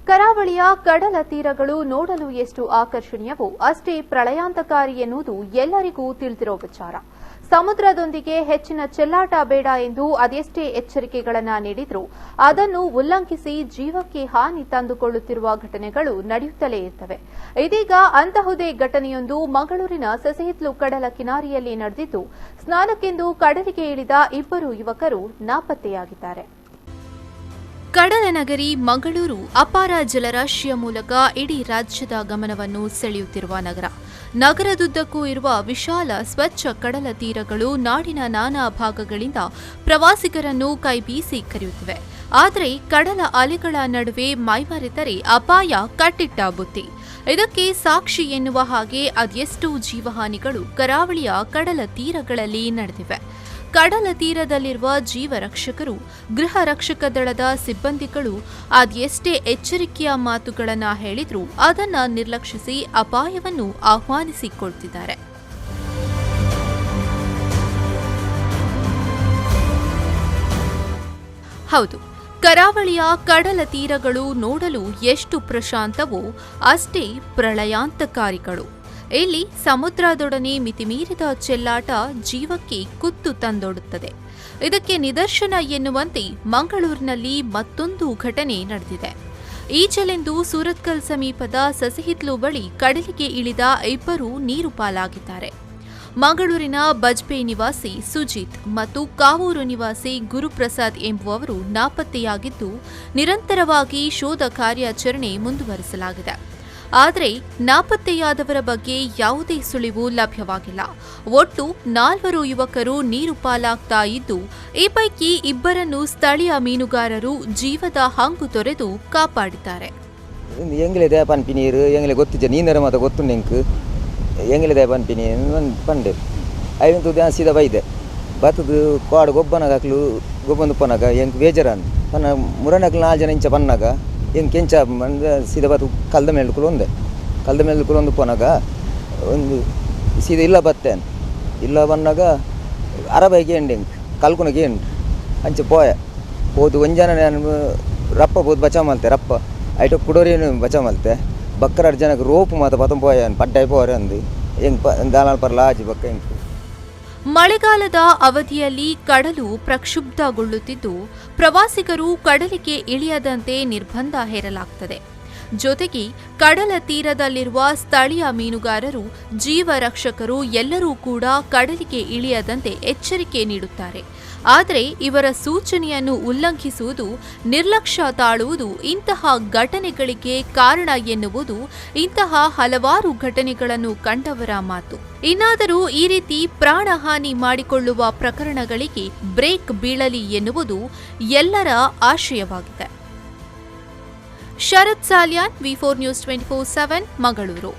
ಕರಾವಳಿಯ ಕಡಲ ತೀರಗಳು ನೋಡಲು ಎಷ್ಟು ಆಕರ್ಷಣೀಯವೋ ಅಷ್ಟೇ ಪ್ರಳಯಾಂತಕಾರಿ ಎನ್ನುವುದು ಎಲ್ಲರಿಗೂ ತಿಳಿದಿರೋ ವಿಚಾರ. ಸಮುದ್ರದೊಂದಿಗೆ ಹೆಚ್ಚಿನ ಚೆಲ್ಲಾಟ ಬೇಡ ಎಂದು ಅದೆಷ್ಟೇ ಎಚ್ಚರಿಕೆಗಳನ್ನು ನೀಡಿದರೂ ಅದನ್ನು ಉಲ್ಲಂಘಿಸಿ ಜೀವಕ್ಕೆ ಹಾನಿ ತಂದುಕೊಳ್ಳುತ್ತಿರುವ ಘಟನೆಗಳು ನಡೆಯುತ್ತಲೇ ಇರುತ್ತವೆ. ಇದೀಗ ಅಂತಹುದೇ ಘಟನೆಯೊಂದು ಮಂಗಳೂರಿನ ಸೆಸೆಹಿತ್ಲು ಕಡಲ ಕಿನಾರಿಯಲ್ಲಿ ನಡೆದಿದ್ದು, ಸ್ನಾನಕ್ಕೆಂದು ಕಡಲಿಗೆ ಇಳಿದ ಇಬ್ಬರು ಯುವಕರು ನಾಪತ್ತೆಯಾಗಿದ್ದಾರೆ. ಕಡಲ ನಗರಿ ಮಂಗಳೂರು ಅಪಾರ ಜಲರಾಶಿಯ ಮೂಲಕ ಇಡೀ ರಾಜ್ಯದ ಗಮನವನ್ನು ಸೆಳೆಯುತ್ತಿರುವ ನಗರ. ನಗರದುದ್ದಕ್ಕೂ ಇರುವ ವಿಶಾಲ ಸ್ವಚ್ಛ ಕಡಲ ತೀರಗಳು ನಾಡಿನ ನಾನಾ ಭಾಗಗಳಿಂದ ಪ್ರವಾಸಿಗರನ್ನು ಕೈಬೀಸಿ ಕರೆಯುತ್ತಿವೆ. ಆದರೆ ಕಡಲ ಅಲೆಗಳ ನಡುವೆ ಮೈಮರೆತರೆ ಅಪಾಯ ಕಟ್ಟಿಟ್ಟ ಬುತ್ತಿ. ಇದಕ್ಕೆ ಸಾಕ್ಷಿ ಎನ್ನುವ ಹಾಗೆ ಅದೆಷ್ಟೋ ಜೀವಹಾನಿಗಳು ಕರಾವಳಿಯ ಕಡಲ ತೀರಗಳಲ್ಲಿ ನಡೆದಿವೆ. ಕಡಲ ತೀರದಲ್ಲಿರುವ ಜೀವರಕ್ಷಕರು, ಗೃಹ ರಕ್ಷಕ ದಳದ ಸಿಬ್ಬಂದಿಗಳು ಅದೆಷ್ಟೇ ಎಚ್ಚರಿಕೆಯ ಮಾತುಗಳನ್ನು ಹೇಳಿದ್ರೂ ಅದನ್ನು ನಿರ್ಲಕ್ಷಿಸಿ ಅಪಾಯವನ್ನು ಆಹ್ವಾನಿಸಿಕೊಳ್ತಿದ್ದಾರೆ. ಹೌದು, ಕರಾವಳಿಯ ಕಡಲ ತೀರಗಳು ನೋಡಲು ಎಷ್ಟು ಪ್ರಶಾಂತವೋ ಅಷ್ಟೇ ಪ್ರಳಯಾಂತಕಾರಿಗಳು. ಇಲ್ಲಿ ಸಮುದ್ರದೊಡನೆ ಮಿತಿಮೀರಿದ ಚೆಲ್ಲಾಟ ಜೀವಕ್ಕೆ ಕುತ್ತು ತಂದೊಡ್ಡುತ್ತದೆ. ಇದಕ್ಕೆ ನಿದರ್ಶನ ಎನ್ನುವಂತೆ ಮಂಗಳೂರಿನಲ್ಲಿ ಮತ್ತೊಂದು ಘಟನೆ ನಡೆದಿದೆ. ಈಚಲೆಂದು ಸೂರತ್ಕಲ್ ಸಮೀಪದ ಸೆಸೆಹಿತ್ಲು ಬಳಿ ಕಡಲಿಗೆ ಇಳಿದ ಇಬ್ಬರು ನೀರು ಪಾಲಾಗಿದ್ದಾರೆ. ಮಂಗಳೂರಿನ ಬಜ್ಪೆ ನಿವಾಸಿ ಸುಜಿತ್ ಮತ್ತು ಕಾವೂರು ನಿವಾಸಿ ಗುರುಪ್ರಸಾದ್ ಎಂಬುವವರು ನಾಪತ್ತೆಯಾಗಿದ್ದು, ನಿರಂತರವಾಗಿ ಶೋಧ ಕಾರ್ಯಾಚರಣೆ ಮುಂದುವರಿಸಲಾಗಿದೆ. ಆದರೆ ನಾಪತ್ತೆಯಾದವರ ಬಗ್ಗೆ ಯಾವುದೇ ಸುಳಿವು ಲಭ್ಯವಾಗಿಲ್ಲ. ಒಟ್ಟು 4 ಯುವಕರು ನೀರು ಪಾಲಾಗ್ತಾ ಇದ್ದು, ಈ ಪೈಕಿ ಇಬ್ಬರನ್ನು ಸ್ಥಳೀಯ ಮೀನುಗಾರರು ಜೀವದ ಹಂಗು ತೊರೆದು ಕಾಪಾಡಿದ್ದಾರೆ. ಎಂಗಿಲಿದೆ ಪನ್ಪಿನೀರು ಎಂಗಿಲೆ ಗೊತ್ತಿದ್ದೆ ನೀನರ ಮಾತ ಗೊತ್ತು ನೆಂಕು ಎಂಗಿಲಿದೆ ಪನ್ಪಿನಿ ಪಂಡೆ ಐವಂತು ಸೀದಾ ಬೈದೆ ಬತ್ತದು ಕಾಡು ಗೊಬ್ಬನಾಗ ಹಾಕ್ಲು ಗೊಬ್ಬಂದು ಪನ್ನಾಗ ಎಂಕ್ ಬೇಜಾರನ್ ಪನ್ನ ಮುರನಕ್ಲು 4 ಜನ ಇಂಚ ಪನ್ನಾಗ ಹೆಂಗೆ ಕೆಂಚ ಸೀದಾ ಬತ್ತು ಕಲ್ದ ಮೇಲ್ಕುಲು ಒಂದು ಪೋನಾಗ ಒಂದು ಸೀದಾ ಇಲ್ಲ ಬತ್ತೇನು ಇಲ್ಲ ಬನ್ನಾಗ ಅರಬೈಗೆ ಎಂಡು ಹೆಂಗೆ ಕಲ್ಕುನಗೆ ಎಂಡು ಅಂಚೆ ಪೋಯ ಹೋದು ಒಂಜನ ರಪ್ಪ ಬೋದು ಬಚಾವ್ ಮಲ್ತೆ ರಪ್ಪ ಐಟು ಕುಡೋರೇನು ಬಚಾವ್ ಮಲ್ತೆ ಬಕ್ಕರ ಜನಕ್ಕೆ ರೋಪು ಮಾತ ಪತಂ ಪೋಯ ಪಡ್ಡಾಯಿ ಪೋರೆ ಅಂದು ಹೆಂಗೆ ದಾಲಾಲ್ ಪರ್ಲ ಆಜಿ ಬಕ್ಕ ಹೆಂಗೆ. ಮಳೆಗಾಲದ ಅವಧಿಯಲ್ಲಿ ಕಡಲು ಪ್ರಕ್ಷುಬ್ಧಗೊಳ್ಳುತ್ತಿದ್ದು, ಪ್ರವಾಸಿಗರು ಕಡಲಿಗೆ ಇಳಿಯದಂತೆ ನಿರ್ಬಂಧ ಹೇರಲಾಗುತ್ತದೆ. ಜೊತೆಗೆ ಕಡಲ ತೀರದಲ್ಲಿರುವ ಸ್ಥಳೀಯ ಮೀನುಗಾರರು, ಜೀವರಕ್ಷಕರು ಎಲ್ಲರೂ ಕೂಡ ಕಡಲಿಗೆ ಇಳಿಯದಂತೆ ಎಚ್ಚರಿಕೆ ನೀಡುತ್ತಾರೆ. ಆದರೆ ಇವರ ಸೂಚನೆಯನ್ನು ಉಲ್ಲಂಘಿಸುವುದು, ನಿರ್ಲಕ್ಷ್ಯ ತಾಳುವುದು ಇಂತಹ ಘಟನೆಗಳಿಗೆ ಕಾರಣ ಎನ್ನುವುದು ಇಂತಹ ಹಲವಾರು ಘಟನೆಗಳನ್ನು ಕಂಡವರ ಮಾತು. ಇನ್ನಾದರೂ ಈ ರೀತಿ ಪ್ರಾಣಹಾನಿ ಮಾಡಿಕೊಳ್ಳುವ ಪ್ರಕರಣಗಳಿಗೆ ಬ್ರೇಕ್ ಬೀಳಲಿ ಎನ್ನುವುದು ಎಲ್ಲರ ಆಶಯವಾಗಿದೆ. ಶರತ್ ಸಾಲ್ಯಾನ್, V4 News 24/7 ಮಂಗಳೂರು.